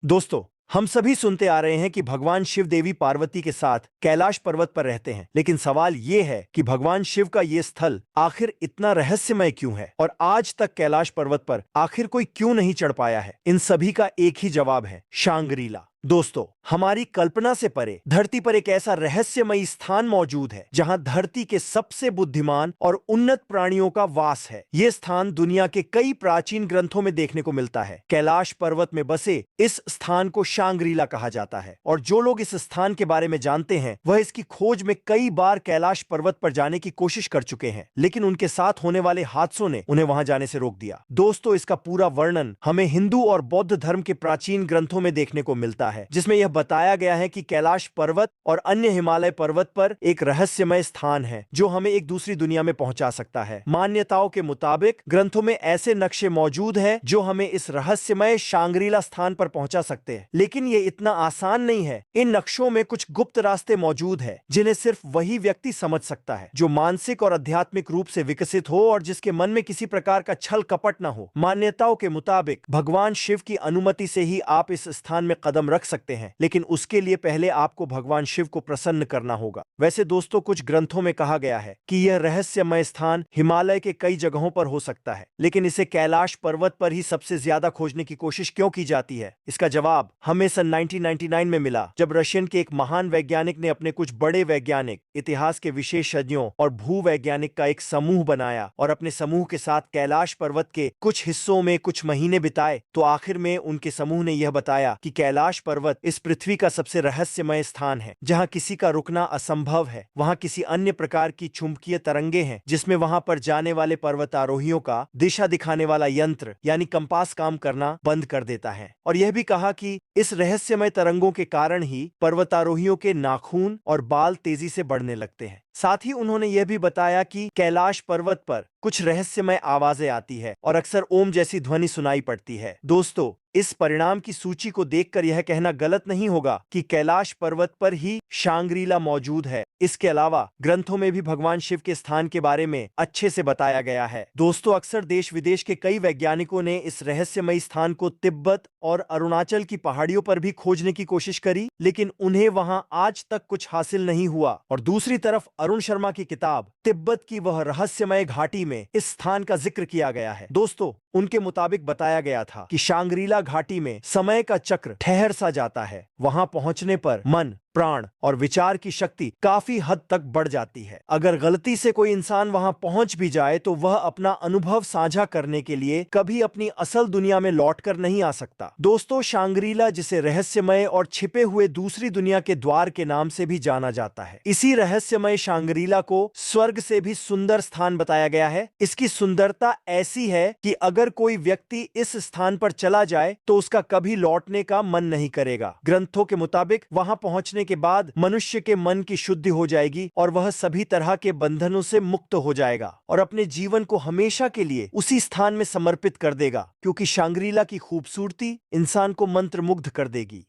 दोस्तों, हम सभी सुनते आ रहे हैं कि भगवान शिव देवी पार्वती के साथ कैलाश पर्वत पर रहते हैं। लेकिन सवाल यह है कि भगवान शिव का यह स्थल आखिर इतना रहस्यमय क्यों है और आज तक कैलाश पर्वत पर आखिर कोई क्यों नहीं चढ़ पाया है? इन सभी का एक ही जवाब है, शांग्रीला। दोस्तों, हमारी कल्पना से परे धरती पर एक ऐसा रहस्यमयी स्थान मौजूद है जहां धरती के सबसे बुद्धिमान और उन्नत प्राणियों का वास है। यह स्थान दुनिया के कई प्राचीन ग्रंथों में देखने को मिलता है। कैलाश पर्वत में बसे इस स्थान को शांग्रीला कहा जाता है और जो लोग इस स्थान के बारे में जानते हैं वह इसकी खोज में कई बार कैलाश पर्वत पर जाने की कोशिश कर चुके हैं, लेकिन उनके साथ होने वाले हादसों ने उन्हें वहां जाने से रोक दिया। दोस्तों, इसका पूरा वर्णन हमें हिंदू और बौद्ध धर्म के प्राचीन ग्रंथों में देखने को मिलता है, जिसमें यह बताया गया है कि कैलाश पर्वत और अन्य हिमालय पर्वत पर एक रहस्यमय स्थान है जो हमें एक दूसरी दुनिया में पहुंचा सकता है। मान्यताओं के मुताबिक ग्रंथों में ऐसे नक्शे मौजूद हैं जो हमें इस रहस्यमय शांग्रीला स्थान पर पहुंचा सकते हैं, लेकिन यह इतना आसान नहीं है। इन नक्शों में कुछ गुप्त रास्ते मौजूद हैं जिन्हें सिर्फ वही व्यक्ति समझ सकता है जो मानसिक और आध्यात्मिक रूप से विकसित हो और जिसके मन में किसी प्रकार का छल कपट न हो। मान्यताओं के मुताबिक भगवान शिव की अनुमति से ही आप इस स्थान में कदम रख सकते हैं, लेकिन उसके लिए पहले आपको भगवान शिव को प्रसन्न करना होगा। वैसे दोस्तों, कुछ ग्रंथों में कहा गया है कि यह रहस्यमय स्थान हिमालय के कई जगहों पर हो सकता है, लेकिन इसे कैलाश पर्वत पर ही सबसे ज्यादा खोजने की कोशिश क्यों की जाती है? इसका जवाब हमें सन 1999 में मिला, जब रशियन के एक महान वैज्ञानिक ने अपने कुछ बड़े वैज्ञानिक, इतिहास के विशेषज्ञों और भूवैज्ञानिक का एक समूह बनाया और अपने समूह के साथ कैलाश पर्वत के कुछ हिस्सों में कुछ महीने बिताए। तो आखिर में उनके समूह ने यह बताया कि कैलाश पर्वत इस पृथ्वी का सबसे रहस्यमय स्थान है जहां किसी का रुकना असंभव है। वहां किसी अन्य प्रकार की चुंबकीय तरंगे हैं जिसमें वहां पर जाने वाले पर्वतारोहियों का दिशा दिखाने वाला यंत्र यानी कंपास काम करना बंद कर देता है। और यह भी कहा कि इस रहस्यमय तरंगों के कारण ही पर्वतारोहियों के नाखून और बाल तेजी से बढ़ने लगते हैं। साथ ही उन्होंने यह भी बताया कि कैलाश पर्वत पर कुछ रहस्यमय आवाजें आती है और अक्सर ओम जैसी ध्वनि सुनाई पड़ती है। दोस्तों, इस परिणाम की सूची को देखकर यह कहना गलत नहीं होगा कि कैलाश पर्वत पर ही शांग्रीला मौजूद है। इसके अलावा ग्रंथों में भी भगवान शिव के स्थान के बारे में अच्छे से बताया गया है। दोस्तों, अक्सर देश विदेश के कई वैज्ञानिकों ने इस रहस्यमयी स्थान को तिब्बत और अरुणाचल की पहाड़ियों पर भी खोजने की कोशिश करी, लेकिन उन्हें वहां आज तक कुछ हासिल नहीं हुआ। और दूसरी तरफ अरुण शर्मा की किताब तिब्बत की वह रहस्यमय घाटी में इस स्थान का जिक्र किया गया है। दोस्तों, उनके मुताबिक बताया गया था कि शांग्रीला घाटी में समय का चक्र ठहर सा जाता है। वहां पहुंचने पर मन, प्राण और विचार की शक्ति काफी हद तक बढ़ जाती है। अगर गलती से कोई इंसान वहां पहुंच भी जाए तो वह अपना अनुभव साझा करने के लिए कभी अपनी असल दुनिया में लौटकर नहीं आ सकता। दोस्तों, शांग्रीला, जिसे रहस्यमय और छिपे हुए दूसरी दुनिया के द्वार के नाम से भी जाना जाता है, इसी रहस्यमय शांग्रीला को स्वर्ग से भी सुंदर स्थान बताया गया है। इसकी सुंदरता ऐसी है कि अगर कोई व्यक्ति इस स्थान पर चला जाए तो उसका कभी लौटने का मन नहीं करेगा। ग्रंथों के मुताबिक वहां पहुंचने के बाद मनुष्य के मन की शुद्धि हो जाएगी और वह सभी तरह के बंधनों से मुक्त हो जाएगा और अपने जीवन को हमेशा के लिए उसी स्थान में समर्पित कर देगा, क्योंकि शांग्रीला की खूबसूरती इंसान को मंत्रमुग्ध कर देगी।